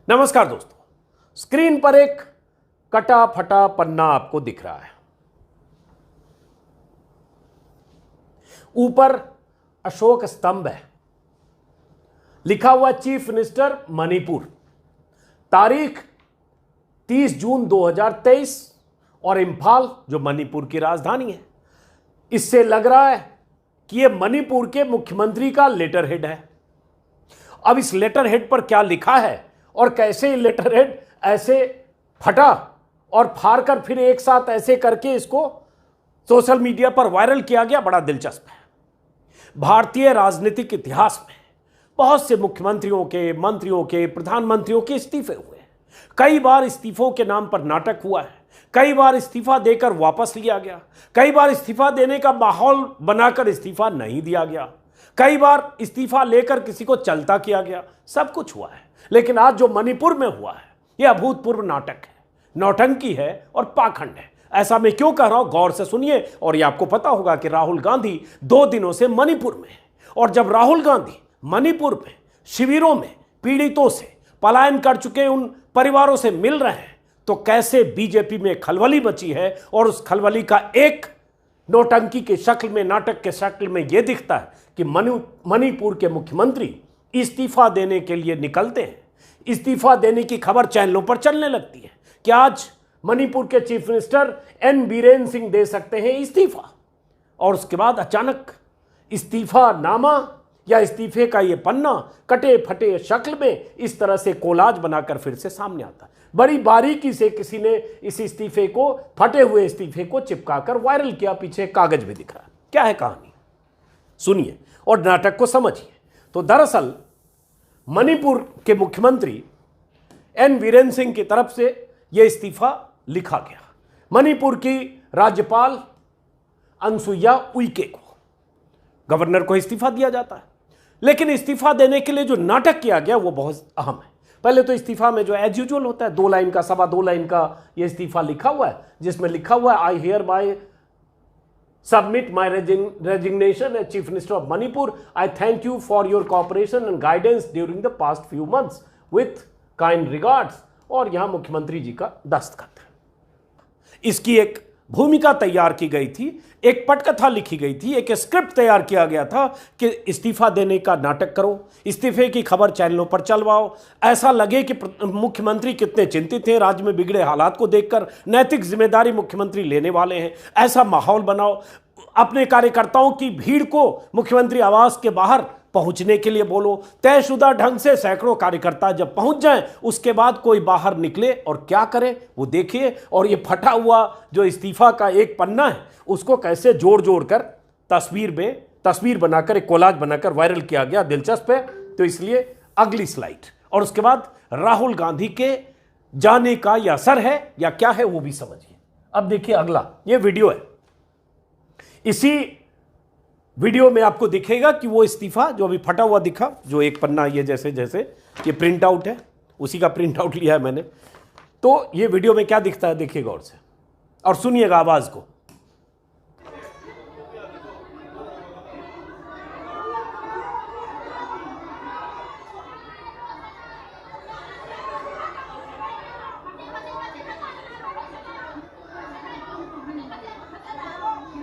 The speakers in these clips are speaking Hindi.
नमस्कार दोस्तों, स्क्रीन पर एक कटा फटा पन्ना आपको दिख रहा है। ऊपर अशोक स्तंभ है, लिखा हुआ चीफ मिनिस्टर मणिपुर, तारीख 30 जून 2023 और इंफाल जो मणिपुर की राजधानी है। इससे लग रहा है कि यह मणिपुर के मुख्यमंत्री का लेटर हेड है। अब इस लेटर हेड पर क्या लिखा है और कैसे ये लेटर हेड ऐसे फटा और फाड़कर फिर एक साथ ऐसे करके इसको सोशल मीडिया पर वायरल किया गया, बड़ा दिलचस्प है। भारतीय राजनीतिक इतिहास में बहुत से मुख्यमंत्रियों के, मंत्रियों के, प्रधानमंत्रियों के इस्तीफे हुए। कई बार इस्तीफों के नाम पर नाटक हुआ है, कई बार इस्तीफा देकर वापस लिया गया, कई बार इस्तीफा देने का माहौल बनाकर इस्तीफा नहीं दिया गया, कई बार इस्तीफा लेकर किसी को चलता किया गया। सब कुछ हुआ है, लेकिन आज जो मणिपुर में हुआ है यह अभूतपूर्व नाटक है, नौटंकी है और पाखंड है। ऐसा मैं क्यों कह रहा हूं, गौर से सुनिए। और यह आपको पता होगा कि राहुल गांधी 2 दिनों से मणिपुर में है, और जब राहुल गांधी मणिपुर में शिविरों में पीड़ितों से, पलायन कर चुके उन परिवारों से मिल रहे हैं, तो कैसे बीजेपी में खलबली मची है। और उस खलबली का एक नौटंकी की शक्ल में, नाटक के शक्ल में यह दिखता है कि मणिपुर के मुख्यमंत्री इस्तीफा देने के लिए निकलते हैं। इस्तीफा देने की खबर चैनलों पर चलने लगती है कि आज मणिपुर के chief minister N Biren Singh दे सकते हैं इस्तीफा। और उसके बाद अचानक इस्तीफा नामा या इस्तीफे का ये पन्ना कटे फटे शक्ल में इस तरह से कोलाज बनाकर फिर से सामने आता है। बड़ी बारीकी से किसी ने इस इस्तीफे को, फटे हुए इस्तीफे को चिपकाकर वायरल किया। पीछे कागज भी दिख रहा है। क्या है कहानी, सुनिए और नाटक को समझिए। तो दरअसल मणिपुर के मुख्यमंत्री एन बीरेन सिंह की तरफ से यह इस्तीफा लिखा गया। मणिपुर की राज्यपाल अनसुईया उइके को, गवर्नर को इस्तीफा दिया जाता है। लेकिन इस्तीफा देने के लिए जो नाटक किया गया वो बहुत अहम है। पहले तो इस्तीफा में जो एज यूजुअल होता है, 2 लाइन का, 2.25 लाइन का ये इस्तीफा लिखा हुआ है, जिसमें लिखा हुआ है I hear bye submit my resignation as Chief Minister of Manipur. I thank you for your cooperation and guidance during the past few months. With kind regards. और यहां मुख्यमंत्री जी का दस्तखत है। इसकी एक भूमिका तैयार की गई थी, एक पटकथा लिखी गई थी, एक स्क्रिप्ट तैयार किया गया था कि इस्तीफा देने का नाटक करो, इस्तीफे की खबर चैनलों पर चलवाओ, ऐसा लगे कि मुख्यमंत्री कितने चिंतित हैं, राज्य में बिगड़े हालात को देखकर नैतिक जिम्मेदारी मुख्यमंत्री लेने वाले हैं, ऐसा माहौल बनाओ। अपने कार्यकर्ताओं की भीड़ को मुख्यमंत्री आवास के बाहर पहुंचने के लिए बोलो। तयशुदा ढंग से सैकड़ों कार्यकर्ता जब पहुंच जाएं, उसके बाद कोई बाहर निकले और क्या करे वो देखिए। और ये फटा हुआ जो इस्तीफा का एक पन्ना है उसको कैसे जोड़ जोड़ कर तस्वीर बनाकर, एक कोलाज बनाकर वायरल किया गया। दिलचस्प है। तो इसलिए अगली स्लाइड, और उसके बाद राहुल गांधी के जाने का यह असर है या क्या है वो भी समझिए। अब देखिए अगला ये वीडियो है। इसी वीडियो में आपको दिखेगा कि वो इस्तीफा जो अभी फटा हुआ दिखा, जो एक पन्ना ये जैसे ये प्रिंट आउट है, उसी का प्रिंट आउट लिया है मैंने। तो ये वीडियो में क्या दिखता है देखिएगा गौर से और सुनिएगा आवाज को।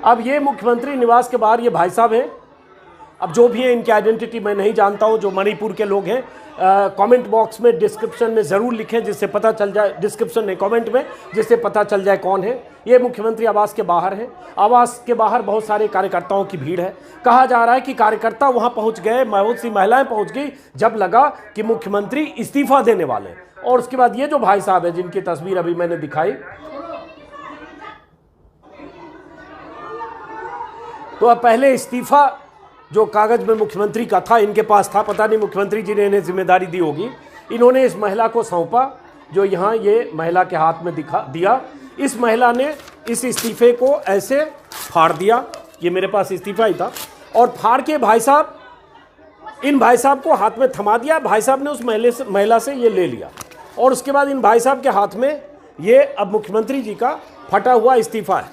अब ये मुख्यमंत्री निवास के बाहर ये भाई साहब हैं। अब जो भी है इनकी आइडेंटिटी मैं नहीं जानता हूं। जो मणिपुर के लोग हैं कमेंट बॉक्स में, डिस्क्रिप्शन में ज़रूर लिखें जिससे पता चल जाए, डिस्क्रिप्शन में कमेंट में, जिससे पता चल जाए कौन है ये। मुख्यमंत्री आवास के बाहर है। आवास के बाहर बहुत सारे कार्यकर्ताओं की भीड़ है। कहा जा रहा है कि कार्यकर्ता वहां पहुंच गए, बहुत सी महिलाएं पहुंच गई जब लगा कि मुख्यमंत्री इस्तीफा देने वाले हैं। और उसके बाद ये जो भाई साहब है जिनकी तस्वीर अभी मैंने दिखाई, तो अब पहले इस्तीफा जो कागज में मुख्यमंत्री का था इनके पास था, पता नहीं मुख्यमंत्री जी ने इन्हें जिम्मेदारी दी होगी। इन्होंने इस महिला को सौंपा, जो यहाँ ये महिला के हाथ में दिया। इस महिला ने इस इस्तीफे को ऐसे फाड़ दिया, ये मेरे पास इस्तीफा ही था, और फाड़ के इन भाई साहब को हाथ में थमा दिया। भाई साहब ने उस महिला से ये ले लिया, और उसके बाद इन भाई साहब के हाथ में ये अब मुख्यमंत्री जी का फटा हुआ इस्तीफा है,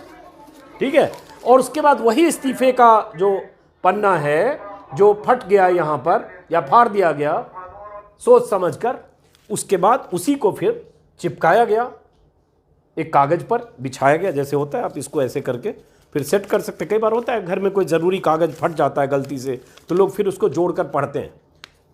ठीक है। और उसके बाद वही इस्तीफे का जो पन्ना है जो फट गया यहाँ पर या फाड़ दिया गया सोच समझकर, उसके बाद उसी को फिर चिपकाया गया, एक कागज पर बिछाया गया, जैसे होता है आप इसको ऐसे करके फिर सेट कर सकते हैं। कई बार होता है घर में कोई ज़रूरी कागज़ फट जाता है गलती से, तो लोग फिर उसको जोड़कर पढ़ते हैं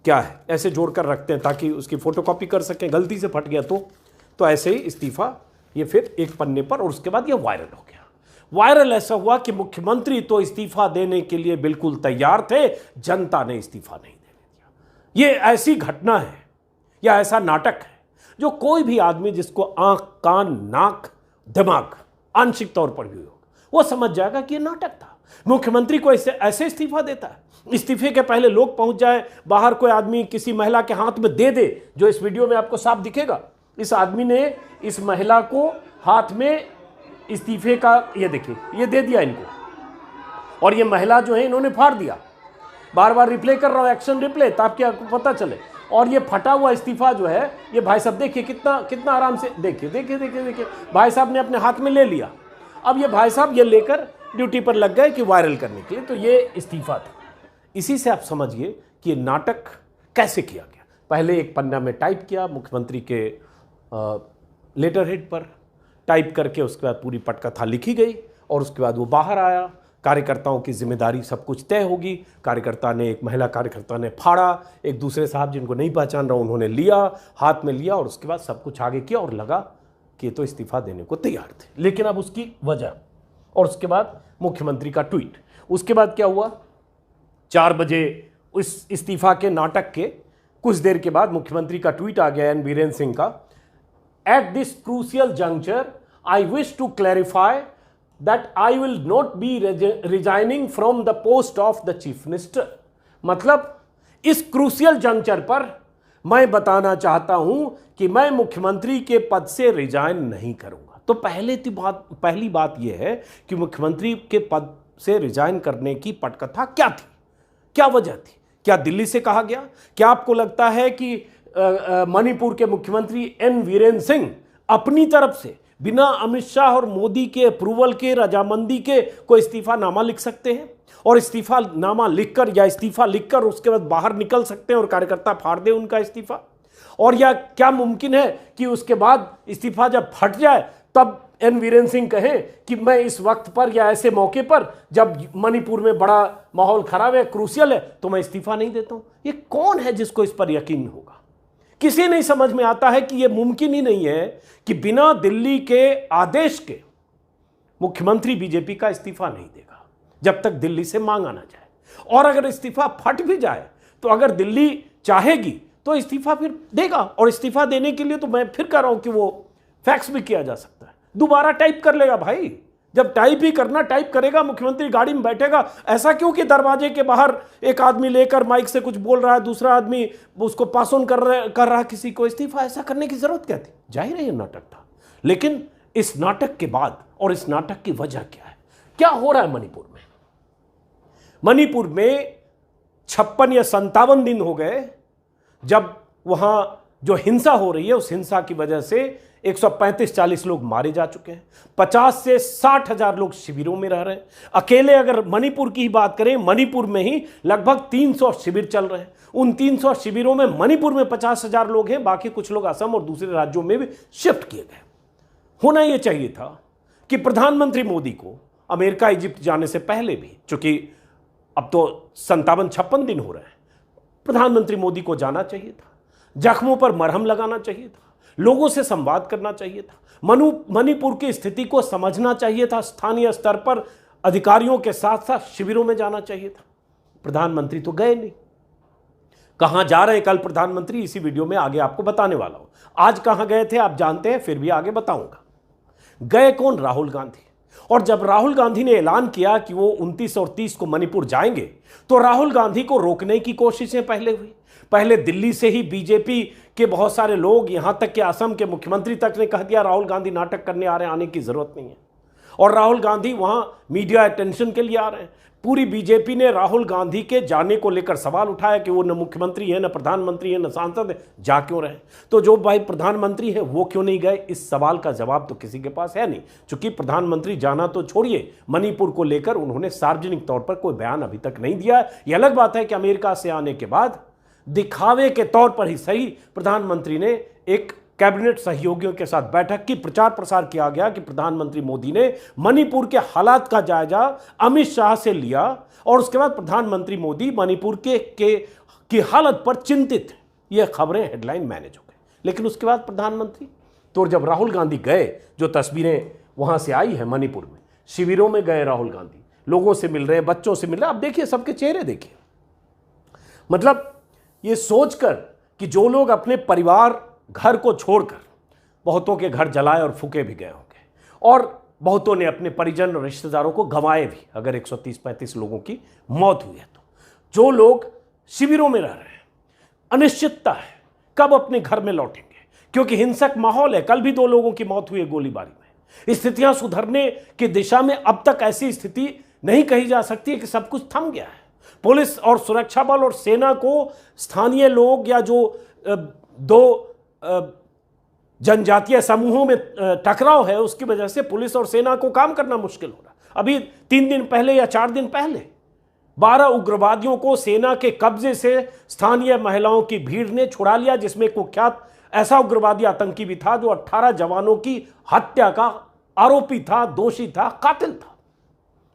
क्या है, ऐसे जोड़कर रखते हैं ताकि उसकी फ़ोटोकॉपी कर सकें, गलती से फट गया तो ऐसे ही इस्तीफ़ा ये फिर एक पन्ने पर, और उसके बाद ये वायरल हो गया। वायरल ऐसा हुआ कि मुख्यमंत्री तो इस्तीफ़ा देने के लिए बिल्कुल तैयार थे, जनता ने इस्तीफ़ा नहीं देने दिया। ये ऐसी घटना है या ऐसा नाटक है जो कोई भी आदमी जिसको आंख, कान, नाक, दिमाग आंशिक तौर पर भी हो, वो समझ जाएगा कि ये नाटक था। मुख्यमंत्री को ऐसे इस्तीफा देता है, इस्तीफे के पहले लोग पहुंच जाए, बाहर कोई आदमी किसी महिला के हाथ में दे दे, जो इस वीडियो में आपको साफ दिखेगा। इस आदमी ने इस महिला को हाथ में इस्तीफे का, ये देखिए, ये दे दिया इनको, और ये महिला जो है इन्होंने फाड़ दिया। बार बार रिप्ले कर रहा हूं, एक्शन रिप्ले, ताकि आपको पता चले। और ये फटा हुआ इस्तीफा जो है, ये भाई साहब देखिए कितना आराम से, देखिए देखिए देखिए देखिए, भाई साहब ने अपने हाथ में ले लिया। अब ये भाई साहब ये लेकर ड्यूटी पर लग गए कि वायरल करने के लिए, तो ये इस्तीफा था। इसी से आप समझिए कि ये नाटक कैसे किया गया। पहले एक पन्ना में टाइप किया मुख्यमंत्री के लेटर हेड पर, टाइप करके उसके बाद पूरी पटकथा लिखी गई, और उसके बाद वो बाहर आया। कार्यकर्ताओं की जिम्मेदारी सब कुछ तय होगी। कार्यकर्ता ने, एक महिला कार्यकर्ता ने फाड़ा, एक दूसरे साहब जिनको नहीं पहचान रहा उन्होंने लिया, हाथ में लिया, और उसके बाद सब कुछ आगे किया, और लगा कि तो इस्तीफा देने को तैयार थे। लेकिन अब उसकी वजह, और उसके बाद मुख्यमंत्री का ट्वीट। उसके बाद क्या हुआ, 4 बजे उस इस्तीफा के नाटक के कुछ देर के बाद मुख्यमंत्री का ट्वीट आ गया एन वीरेंद्र सिंह का। At this crucial juncture I wish to clarify that I will not be resigning from the post of the chief minister। मतलब इस क्रूशियल जंक्चर पर मैं बताना चाहता हूं कि मैं मुख्यमंत्री के पद से रिजाइन नहीं करूंगा। तो पहली बात यह है कि मुख्यमंत्री के पद से रिजाइन करने की पटकथा क्या थी, क्या वजह थी? क्या दिल्ली से कहा गया? क्या आपको लगता है कि मणिपुर के मुख्यमंत्री एन वीरेंद्र सिंह अपनी तरफ से बिना अमित शाह और मोदी के अप्रूवल के, रजामंदी के कोई इस्तीफा नामा लिख सकते हैं, और इस्तीफा नामा लिखकर या इस्तीफा लिखकर उसके बाद बाहर निकल सकते हैं और कार्यकर्ता फाड़ दे उनका इस्तीफा? और या क्या मुमकिन है कि उसके बाद इस्तीफा जब फट जाए तब एन वीरेंद्र सिंह कहें कि मैं इस वक्त पर या ऐसे मौके पर जब मणिपुर में बड़ा माहौल खराब है, क्रूशियल है, तो मैं इस्तीफा नहीं देता हूं? ये कौन है जिसको इस पर यकीन होगा? किसी नहीं समझ में आता है कि यह मुमकिन ही नहीं है कि बिना दिल्ली के आदेश के मुख्यमंत्री बीजेपी का इस्तीफा नहीं देगा जब तक दिल्ली से मांगा ना जाए। और अगर इस्तीफा फट भी जाए तो अगर दिल्ली चाहेगी तो इस्तीफा फिर देगा, और इस्तीफा देने के लिए तो मैं फिर कह रहा हूं कि वो फैक्स भी किया जा सकता है, दोबारा टाइप कर लेगा भाई। जब टाइप ही करना, टाइप करेगा, मुख्यमंत्री गाड़ी में बैठेगा। ऐसा क्यों कि दरवाजे के बाहर एक आदमी लेकर माइक से कुछ बोल रहा है, दूसरा आदमी उसको पास ऑन कर रहा है किसी को इस्तीफा? ऐसा करने की जरूरत क्या थी? जाहिर है ये नाटक था। लेकिन इस नाटक के बाद और इस नाटक की वजह क्या है, क्या हो रहा है मणिपुर में? मणिपुर में 56 या 57 दिन हो गए जब वहां जो हिंसा हो रही है, उस हिंसा की वजह से 135-40 लोग मारे जा चुके हैं, 50 से 60 हजार लोग शिविरों में रह रहे हैं। अकेले अगर मणिपुर की ही बात करें, मणिपुर में ही लगभग 300 शिविर चल रहे हैं। उन 300 शिविरों में मणिपुर में 50 हजार लोग हैं, बाकी कुछ लोग असम और दूसरे राज्यों में भी शिफ्ट किए गए। होना यह चाहिए था कि प्रधानमंत्री मोदी को अमेरिका, इजिप्ट जाने से पहले भी, चूंकि अब तो 57-56 दिन हो रहे हैं, प्रधानमंत्री मोदी को जाना चाहिए था, जख्मों पर मरहम लगाना चाहिए था, लोगों से संवाद करना चाहिए था, मणिपुर की स्थिति को समझना चाहिए था, स्थानीय स्तर पर अधिकारियों के साथ साथ शिविरों में जाना चाहिए था। प्रधानमंत्री तो गए नहीं। कहां जा रहे हैं कल प्रधानमंत्री, इसी वीडियो में आगे आपको बताने वाला हूं। आज कहां गए थे आप जानते हैं, फिर भी आगे बताऊंगा। गए कौन? राहुल गांधी। और जब राहुल गांधी ने ऐलान किया कि वो 29 और 30 को मणिपुर जाएंगे, तो राहुल गांधी को रोकने की कोशिशें पहले हुई। पहले दिल्ली से ही बीजेपी के बहुत सारे लोग, यहां तक कि असम के मुख्यमंत्री तक ने कह दिया राहुल गांधी नाटक करने आ रहे हैं, आने की जरूरत नहीं है। और राहुल गांधी वहां मीडिया अटेंशन के लिए आ रहे हैं। पूरी बीजेपी ने राहुल गांधी के जाने को लेकर सवाल उठाया कि वो न मुख्यमंत्री है, न प्रधानमंत्री है, न सांसद है, जा क्यों रहे? तो जो भाई प्रधानमंत्री है वो क्यों नहीं गए? इस सवाल का जवाब तो किसी के पास है नहीं, क्योंकि प्रधानमंत्री जाना तो छोड़िए, मणिपुर को लेकर उन्होंने सार्वजनिक तौर पर कोई बयान अभी तक नहीं दिया। यह अलग बात है कि अमेरिका से आने के बाद दिखावे के तौर पर ही सही प्रधानमंत्री ने एक कैबिनेट सहयोगियों के साथ बैठक की, प्रचार प्रसार किया गया कि प्रधानमंत्री मोदी ने मणिपुर के हालात का जायजा अमित शाह से लिया और उसके बाद प्रधानमंत्री मोदी मणिपुर की हालत पर चिंतित है। ये खबरें हेडलाइन मैनेज हो गई। लेकिन उसके बाद प्रधानमंत्री तो जब राहुल गांधी गए, जो तस्वीरें वहां से आई है मणिपुर में, शिविरों में गए राहुल गांधी, लोगों से मिल रहे हैं, बच्चों से मिल रहे हैं। अब देखिए सबके चेहरे देखिए, मतलब ये सोचकर कि जो लोग अपने परिवार घर को छोड़कर, बहुतों के घर जलाए और फूके भी गए होंगे और बहुतों ने अपने परिजन और रिश्तेदारों को गंवाए भी, अगर 130-35 लोगों की मौत हुई है तो। जो लोग शिविरों में रह रहे हैं, अनिश्चितता है कब अपने घर में लौटेंगे, क्योंकि हिंसक माहौल है। कल भी 2 लोगों की मौत हुई है गोलीबारी में। स्थितियां सुधरने की दिशा में अब तक ऐसी स्थिति नहीं कही जा सकती है कि सब कुछ थम गया है। पुलिस और सुरक्षा बल और सेना को स्थानीय लोग या जो 2 जनजातीय समूहों में टकराव है, उसकी वजह से पुलिस और सेना को काम करना मुश्किल हो रहा। अभी 3 दिन पहले या 4 दिन पहले 12 उग्रवादियों को सेना के कब्जे से स्थानीय महिलाओं की भीड़ ने छुड़ा लिया, जिसमें कुख्यात ऐसा उग्रवादी आतंकी भी था जो 18 जवानों की हत्या का आरोपी था, दोषी था, कातिल था।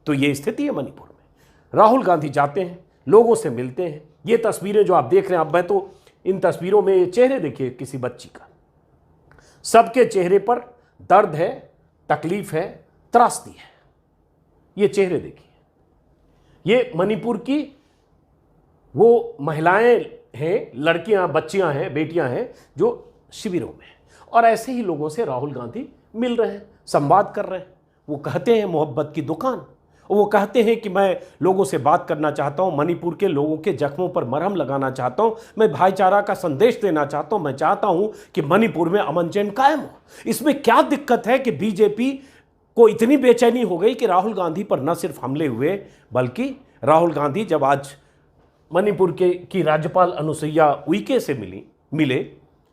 तो ये स्थिति है मणिपुर में। राहुल गांधी जाते हैं, लोगों से मिलते हैं। ये तस्वीरें जो आप देख रहे हैं, अब मैं तो इन तस्वीरों में ये चेहरे देखिए किसी बच्ची का, सबके चेहरे पर दर्द है, तकलीफ है, त्रासदी है। ये चेहरे देखिए, ये मणिपुर की वो महिलाएं हैं, लड़कियां, बच्चियां हैं, बेटियां हैं जो शिविरों में हैं। और ऐसे ही लोगों से राहुल गांधी मिल रहे हैं, संवाद कर रहे हैं। वो कहते हैं मोहब्बत की दुकान, वो कहते हैं कि मैं लोगों से बात करना चाहता हूं, मणिपुर के लोगों के जख्मों पर मरहम लगाना चाहता हूं, मैं भाईचारा का संदेश देना चाहता हूं, मैं चाहता हूं कि मणिपुर में अमन चैन कायम हो। इसमें क्या दिक्कत है कि बीजेपी को इतनी बेचैनी हो गई कि राहुल गांधी पर न सिर्फ हमले हुए, बल्कि राहुल गांधी जब आज मणिपुर की राज्यपाल अनुसुईया उइके से मिले,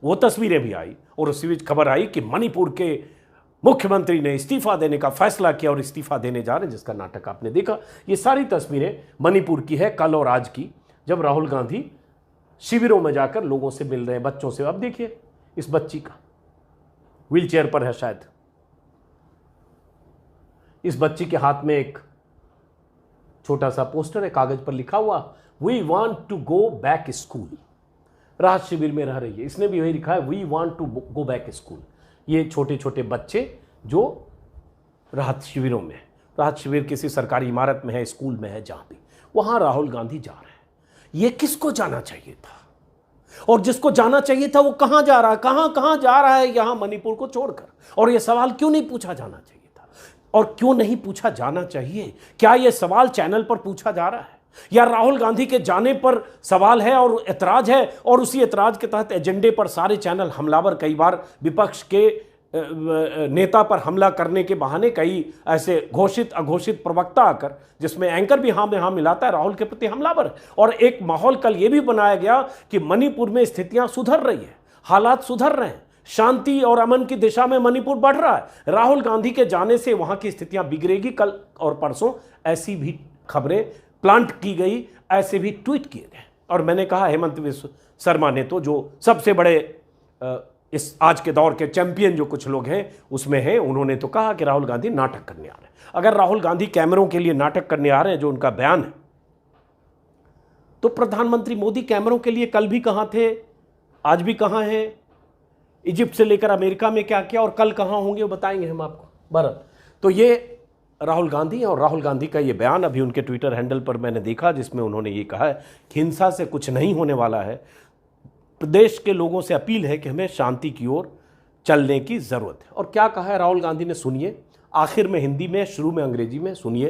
वो तस्वीरें भी आई और उसी बीच खबर आई कि मणिपुर के मुख्यमंत्री ने इस्तीफा देने का फैसला किया और इस्तीफा देने जा रहे हैं, जिसका नाटक आपने देखा। ये सारी तस्वीरें मणिपुर की है, कल और आज की, जब राहुल गांधी शिविरों में जाकर लोगों से मिल रहे हैं, बच्चों से। अब देखिए इस बच्ची का, व्हील चेयर पर है शायद, इस बच्ची के हाथ में एक छोटा सा पोस्टर है, कागज पर लिखा हुआ we want to go back school. राहत शिविर में रह रही है, इसने भी वही लिखा है we want to go back school. ये छोटे छोटे बच्चे जो राहत शिविरों में, राहत शिविर किसी सरकारी इमारत में है, स्कूल में है, जहां भी, वहां राहुल गांधी जा रहे हैं। ये किसको जाना चाहिए था, और जिसको जाना चाहिए था वो कहां जा रहा है, कहां जा रहा है यहां मणिपुर को छोड़कर। और यह सवाल क्यों नहीं पूछा जाना चाहिए था, और क्यों नहीं पूछा जाना चाहिए? क्या यह सवाल चैनल पर पूछा जा रहा है, या राहुल गांधी के जाने पर सवाल है और ऐतराज है, और उसी ऐतराज के तहत एजेंडे पर सारे चैनल हमलावर, कई बार विपक्ष के नेता पर हमला करने के बहाने कई ऐसे घोषित अघोषित प्रवक्ता आकर, जिसमें एंकर भी हाँ में हाँ मिलाता है, राहुल के प्रति हमलावर। और एक माहौल कल यह भी बनाया गया कि मणिपुर में स्थितियां सुधर रही है, हालात सुधर रहे हैं, शांति और अमन की दिशा में मणिपुर बढ़ रहा है। राहुल गांधी के जाने से वहां की स्थितियां बिगड़ेगी। कल और परसों ऐसी भी खबरें प्लांट की गई, ऐसे भी ट्वीट किए गए। और मैंने कहा हेमंत विश्व शर्मा ने तो, जो सबसे बड़े इस आज के दौर के चैंपियन जो कुछ लोग हैं उसमें हैं, उन्होंने तो कहा कि राहुल गांधी नाटक करने आ रहे हैं। अगर राहुल गांधी कैमरों के लिए नाटक करने आ रहे हैं, जो उनका बयान है, तो प्रधानमंत्री मोदी कैमरों के लिए कल भी कहां थे, आज भी कहां हैं, इजिप्ट से लेकर अमेरिका में क्या किया, और कल कहां होंगे वो बताएंगे हम आपको। बहरहाल तो ये राहुल गांधी, और राहुल गांधी का ये बयान अभी उनके ट्विटर हैंडल पर मैंने देखा, जिसमें उन्होंने ये कहा है कि हिंसा से कुछ नहीं होने वाला है, प्रदेश के लोगों से अपील है कि हमें शांति की ओर चलने की ज़रूरत है। और क्या कहा है राहुल गांधी ने, सुनिए, आखिर में हिंदी में, शुरू में अंग्रेजी में, सुनिए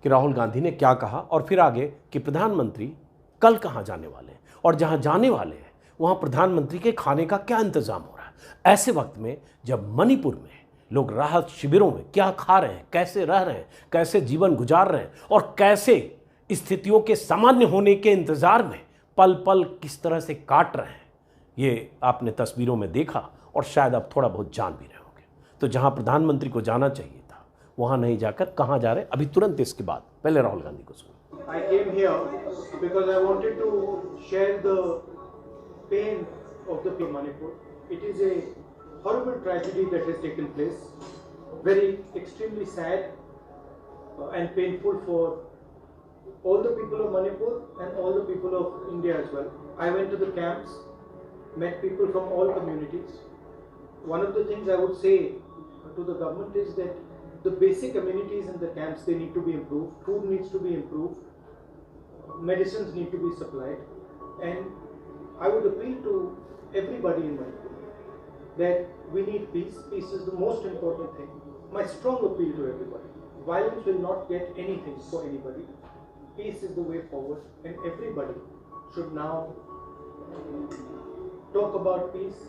कि राहुल गांधी ने क्या कहा, और फिर आगे कि प्रधानमंत्री कल कहाँ जाने वाले हैं, और जहाँ जाने वाले हैं वहाँ प्रधानमंत्री के खाने का क्या इंतज़ाम हो रहा है। ऐसे वक्त में जब मणिपुर में लोग राहत शिविरों में क्या खा रहे हैं, कैसे रह रहे हैं, कैसे जीवन गुजार रहे हैं, और कैसे स्थितियों के सामान्य होने के इंतज़ार में पल पल किस तरह से काट रहे हैं, ये आपने तस्वीरों में देखा, और शायद आप थोड़ा बहुत जान भी रहे होंगे। तो जहां प्रधानमंत्री को जाना चाहिए था वहां नहीं जाकर कहां जा रहे, अभी तुरंत इसके बाद पहले राहुल गांधी को सुनो। I came here because I wanted to share the pain of the people of Manipur. It is a horrible tragedy that has taken place. Very extremely sad and painful for all the people of Manipur and all the people of India as well. I went to the camps, met people from all communities. One of the things I would say to the government is that the basic amenities in the camps, they need to be improved. Food needs to be improved. Medicines need to be supplied. And I would appeal to everybody in Manipur that we need peace. Peace is the most important thing. My strong appeal to everybody. Violence will not get anything for anybody. Peace is the way forward, and everybody should now talk about peace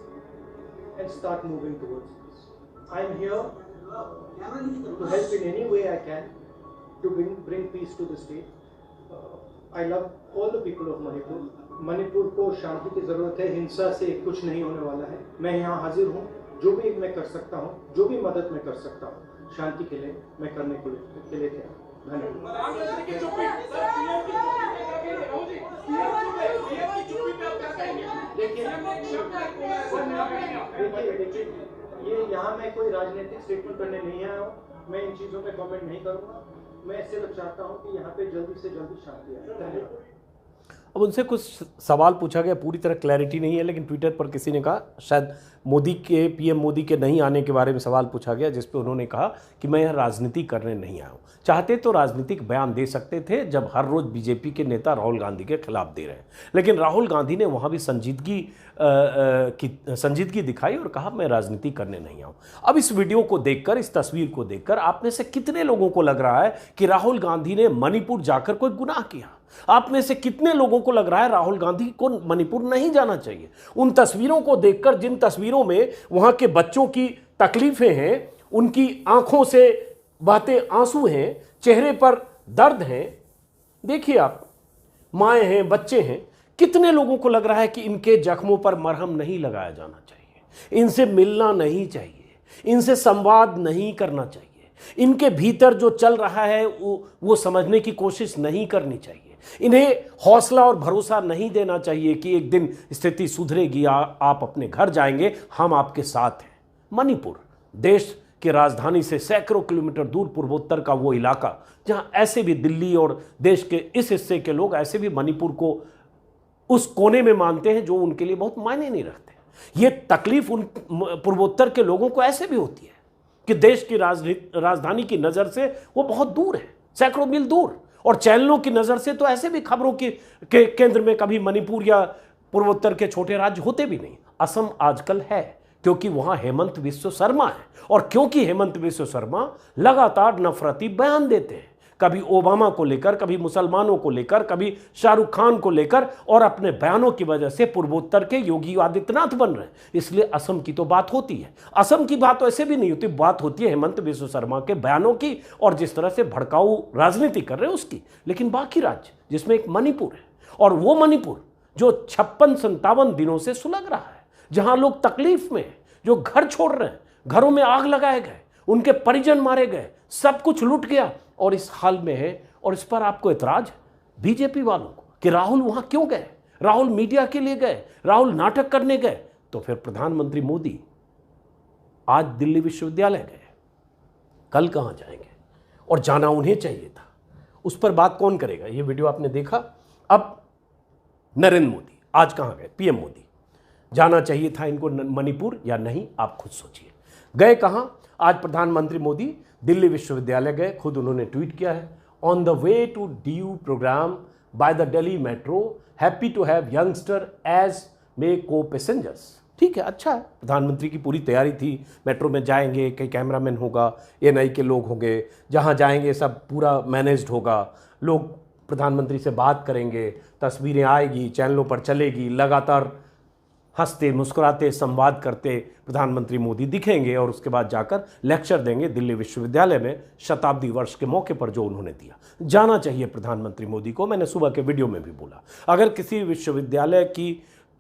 and start moving towards peace. I am here to help in any way I can to bring peace to the state. I love all the people of Manipur. Manipur को शांति की जरूरत है, हिंसा से कुछ नहीं होने वाला है. मैं यहाँ हाजिर हूँ, जो भी मैं कर सकता हूँ, जो भी मदद मैं कर सकता हूँ शांति के लिए, मैं करने के लिए तैयार हूँ. धन्यवाद. देखिए, ये यहाँ मैं कोई राजनीतिक स्टेटमेंट करने नहीं आया हूँ. मैं इन चीज़ों पे कमेंट नहीं करूँगा. मैं सिर्फ चाहता हूँ कि यहाँ पे जल्दी से जल्दी शांति आए. धन्यवाद. अब उनसे कुछ सवाल पूछा गया, पूरी तरह क्लैरिटी नहीं है, लेकिन ट्विटर पर किसी ने कहा, शायद मोदी के पीएम मोदी के नहीं आने के बारे में सवाल पूछा गया, जिस पे उन्होंने कहा कि मैं यह राजनीति करने नहीं आया हूँ. चाहते तो राजनीतिक बयान दे सकते थे, जब हर रोज़ बीजेपी के नेता राहुल गांधी के खिलाफ दे रहे हैं. लेकिन राहुल गांधी ने वहाँ भी संजीदगी दिखाई और कहा मैं राजनीति करने नहीं आऊँ. अब इस वीडियो को देखकर, इस तस्वीर को देखकर आप में से कितने लोगों को लग रहा है कि राहुल गांधी ने मणिपुर जाकर कोई गुनाह किया? आप में से कितने लोगों को लग रहा है राहुल गांधी को मणिपुर नहीं जाना चाहिए? उन तस्वीरों को देखकर, जिन तस्वीरों में वहां के बच्चों की तकलीफें हैं, उनकी आंखों से बहते आंसू हैं, चेहरे पर दर्द हैं, देखिए आप, माएँ हैं, बच्चे हैं, कितने लोगों को लग रहा है कि इनके जख्मों पर मरहम नहीं लगाया जाना चाहिए, इनसे मिलना नहीं चाहिए, इनसे संवाद नहीं करना चाहिए, इनके भीतर जो चल रहा है वो समझने की कोशिश नहीं करनी चाहिए, इन्हें हौसला और भरोसा नहीं देना चाहिए कि एक दिन स्थिति सुधरेगी, आप अपने घर जाएंगे, हम आपके साथ हैं. मणिपुर देश की राजधानी से सैकड़ों किलोमीटर दूर पूर्वोत्तर का वो इलाका, जहां ऐसे भी दिल्ली और देश के इस हिस्से के लोग ऐसे भी मणिपुर को उस कोने में मानते हैं जो उनके लिए बहुत मायने नहीं रखते. ये तकलीफ उन पूर्वोत्तर के लोगों को ऐसे भी होती है कि देश की राजधानी की नज़र से वो बहुत दूर है, सैकड़ों मील दूर, और चैनलों की नज़र से तो ऐसे भी खबरों के केंद्र में कभी मणिपुर या पूर्वोत्तर के छोटे राज्य होते भी नहीं. असम आजकल है क्योंकि वहाँ हेमंत बिस्वा शर्मा है, और क्योंकि हेमंत बिस्वा शर्मा लगातार नफरती बयान देते हैं, कभी ओबामा को लेकर, कभी मुसलमानों को लेकर, कभी शाहरुख खान को लेकर, और अपने बयानों की वजह से पूर्वोत्तर के योगी आदित्यनाथ बन रहे हैं. इसलिए असम की तो बात होती है. असम की बात तो ऐसे भी नहीं होती, बात होती है हेमंत बिस्वा शर्मा के बयानों की और जिस तरह से भड़काऊ राजनीति कर रहे हैं उसकी. लेकिन बाकी राज्य, जिसमें एक मणिपुर है, और वो मणिपुर जो 56-57 दिनों से सुलग रहा है, जहां लोग तकलीफ में, जो घर छोड़ रहे हैं, घरों में आग लगाए गए, उनके परिजन मारे गए, सब कुछ लूट गया, और इस हाल में है. और इस पर आपको एतराज है बीजेपी वालों को कि राहुल वहां क्यों गए, राहुल मीडिया के लिए गए, राहुल नाटक करने गए. तो फिर प्रधानमंत्री मोदी आज दिल्ली विश्वविद्यालय गए, कल कहां जाएंगे? और जाना उन्हें चाहिए था, उस पर बात कौन करेगा? ये वीडियो आपने देखा. अब नरेंद्र मोदी आज कहां गए? पीएम मोदी, जाना चाहिए था इनको मणिपुर या नहीं? आप खुद सोचिए. गए कहां? आज प्रधानमंत्री मोदी दिल्ली विश्वविद्यालय गए. खुद उन्होंने ट्वीट किया है, on the way to DU programme by the Delhi metro, happy to have youngster as my co passengers. ठीक है, अच्छा है. प्रधानमंत्री की पूरी तैयारी थी, मेट्रो में जाएंगे, कई कैमरामैन होगा, NI के लोग होंगे, जहां जाएंगे सब पूरा मैनेज्ड होगा, लोग प्रधानमंत्री से बात करेंगे, तस्वीरें आएगी, चैनलों पर चलेगी, लगातार हंसते मुस्कुराते संवाद करते प्रधानमंत्री मोदी दिखेंगे, और उसके बाद जाकर लेक्चर देंगे दिल्ली विश्वविद्यालय में शताब्दी वर्ष के मौके पर जो उन्होंने दिया. जाना चाहिए प्रधानमंत्री मोदी को. मैंने सुबह के वीडियो में भी बोला, अगर किसी विश्वविद्यालय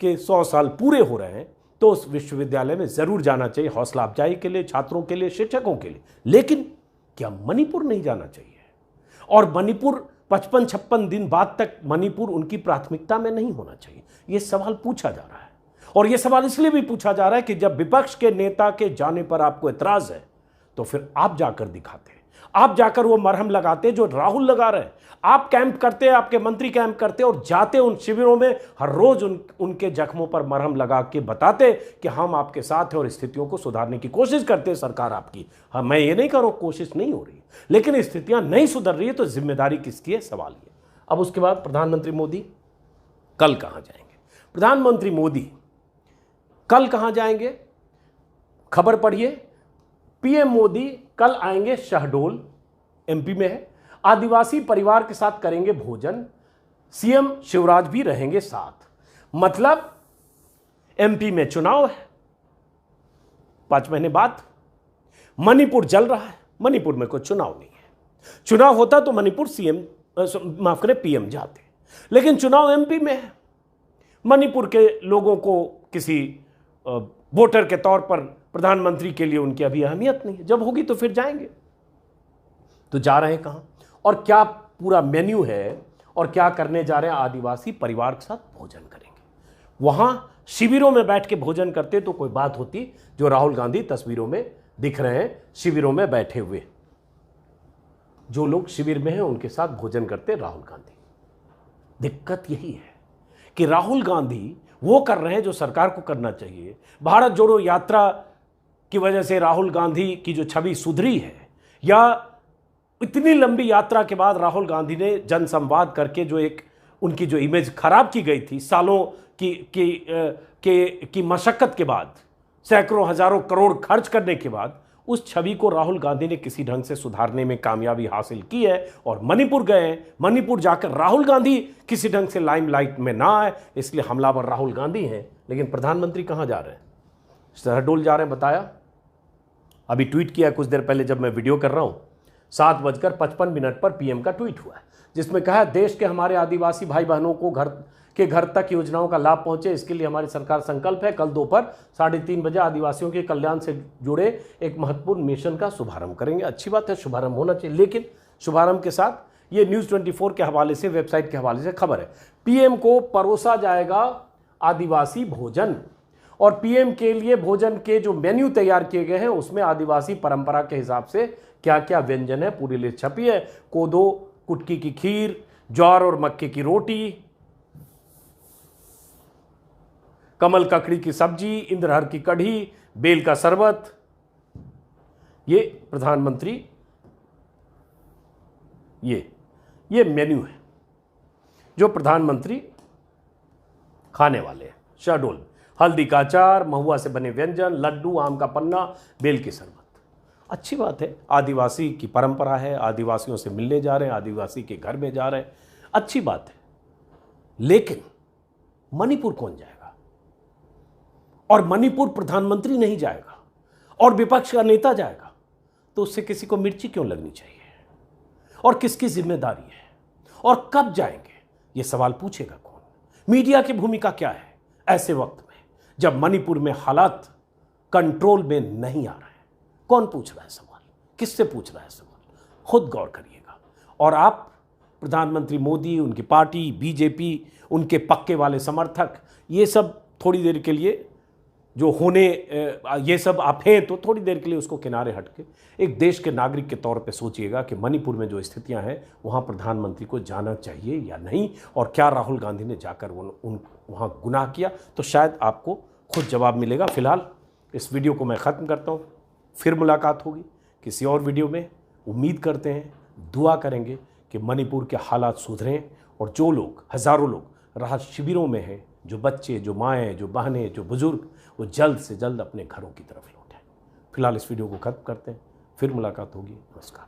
के 100 साल पूरे हो रहे हैं तो उस विश्वविद्यालय में ज़रूर जाना चाहिए, हौसला अफजाई के लिए, छात्रों के लिए, शिक्षकों के लिए. लेकिन क्या मणिपुर नहीं जाना चाहिए? और मणिपुर 55-56 दिन बाद तक मणिपुर उनकी प्राथमिकता में नहीं होना चाहिए? ये सवाल पूछा जा रहा है. और यह सवाल इसलिए भी पूछा जा रहा है कि जब विपक्ष के नेता के जाने पर आपको एतराज है तो फिर आप जाकर दिखाते, आप जाकर वो मरहम लगाते जो राहुल लगा रहे हैं। आप कैंप करते, आपके मंत्री कैंप करते और जाते उन शिविरों में, हर रोज उनके जख्मों पर मरहम लगा के बताते कि हम आपके साथ हैं और स्थितियों को सुधारने की कोशिश करते हैं सरकार आपकी। हाँ, मैं ये नहीं कह रहा हूं कोशिश नहीं हो रही, लेकिन स्थितियां नहीं सुधर रही है तो जिम्मेदारी किसकी है, सवाल ये। अब उसके बाद प्रधानमंत्री मोदी कल कहां जाएंगे? प्रधानमंत्री मोदी कल कहां जाएंगे? खबर पढ़िए, पीएम मोदी कल आएंगे शहडोल, एमपी में है, आदिवासी परिवार के साथ करेंगे भोजन, सीएम शिवराज भी रहेंगे साथ। मतलब एमपी में चुनाव है 5 महीने बाद, मणिपुर जल रहा है, मणिपुर में कोई चुनाव नहीं है। चुनाव होता तो मणिपुर सीएम माफ करें पीएम जाते, लेकिन चुनाव एमपी में है। मणिपुर के लोगों को किसी वोटर के तौर पर प्रधानमंत्री के लिए उनकी अभी अहमियत नहीं है, जब होगी तो फिर जाएंगे। तो जा रहे हैं कहां और क्या पूरा मेन्यू है और क्या करने जा रहे हैं? आदिवासी परिवार के साथ भोजन करेंगे। वहां शिविरों में बैठ के भोजन करते तो कोई बात होती, जो राहुल गांधी तस्वीरों में दिख रहे हैं शिविरों में बैठे हुए, जो लोग शिविर में हैं उनके साथ भोजन करते राहुल गांधी। दिक्कत यही है कि राहुल गांधी वो कर रहे हैं जो सरकार को करना चाहिए। भारत जोड़ो यात्रा की वजह से राहुल गांधी की जो छवि सुधरी है, या इतनी लंबी यात्रा के बाद राहुल गांधी ने जनसंवाद करके जो एक उनकी जो इमेज खराब की गई थी, सालों की मशक्कत के बाद, सैकड़ों हजारों करोड़ खर्च करने के बाद, उस छवि को राहुल गांधी ने किसी ढंग से सुधारने में कामयाबी हासिल की है और मणिपुर गए हैं। मणिपुर जाकर राहुल गांधी किसी ढंग से लाइमलाइट में ना आए, इसलिए हमलावर राहुल गांधी हैं। लेकिन प्रधानमंत्री कहां जा रहे हैं? शहडोल जा रहे हैं, बताया। अभी ट्वीट किया कुछ देर पहले जब मैं वीडियो कर रहा हूं, 7:55 पर पीएम का ट्वीट हुआ है, जिसमें कहा देश के हमारे आदिवासी भाई बहनों को घर तक योजनाओं का लाभ पहुंचे, इसके लिए हमारी सरकार संकल्प है। कल दोपहर 3:30 बजे आदिवासियों के कल्याण से जुड़े एक महत्वपूर्ण मिशन का शुभारंभ करेंगे। अच्छी बात है, शुभारंभ होना चाहिए, लेकिन शुभारंभ के साथ ये न्यूज़ 24 के हवाले से, वेबसाइट के हवाले से खबर है, पीएम को परोसा जाएगा आदिवासी भोजन, और पीएम के लिए भोजन के जो मेन्यू तैयार किए गए हैं उसमें आदिवासी परंपरा के हिसाब से क्या क्या व्यंजन है पूरी लिस्ट छपी है। कोदो कुटकी की खीर, ज्वार और मक्के की रोटी, कमल ककड़ी की सब्जी, इंद्रहर की कढ़ी, बेल का शरबत। ये प्रधानमंत्री ये मेन्यू है जो प्रधानमंत्री खाने वाले हैं। शहडोल हल्दी का अचार, महुआ से बने व्यंजन, लड्डू, आम का पन्ना, बेल की शरबत। अच्छी बात है, आदिवासी की परंपरा है, आदिवासियों से मिलने जा रहे हैं, आदिवासी के घर में जा रहे हैं, अच्छी बात है। लेकिन मणिपुर कौन जाएगा? और मणिपुर प्रधानमंत्री नहीं जाएगा और विपक्ष का नेता जाएगा, तो उससे किसी को मिर्ची क्यों लगनी चाहिए? और किसकी जिम्मेदारी है? और कब जाएंगे? ये सवाल पूछेगा कौन? मीडिया की भूमिका क्या है ऐसे वक्त में जब मणिपुर में हालात कंट्रोल में नहीं आ रहे हैं? कौन पूछ रहा है सवाल? किससे पूछ रहा है सवाल? खुद गौर करिएगा। और आप प्रधानमंत्री मोदी, उनकी पार्टी बीजेपी, उनके पक्के वाले समर्थक, ये सब थोड़ी देर के लिए जो होने, ये सब आप हैं तो थोड़ी देर के लिए उसको किनारे हट के एक देश के नागरिक के तौर पे सोचिएगा कि मणिपुर में जो स्थितियां हैं वहाँ प्रधानमंत्री को जाना चाहिए या नहीं, और क्या राहुल गांधी ने जाकर वहाँ गुनाह किया? तो शायद आपको खुद जवाब मिलेगा। फिलहाल इस वीडियो को मैं ख़त्म करता हूँ, फिर मुलाकात होगी किसी और वीडियो में। उम्मीद करते हैं, दुआ करेंगे कि मणिपुर के हालात सुधरें और जो लोग, हज़ारों लोग राहत शिविरों में हैं, जो बच्चे, जो माएँ, जो बहनें, जो बुजुर्ग, वो जल्द से जल्द अपने घरों की तरफ लौटें। फिलहाल इस वीडियो को खत्म करते हैं, फिर मुलाकात होगी। नमस्कार।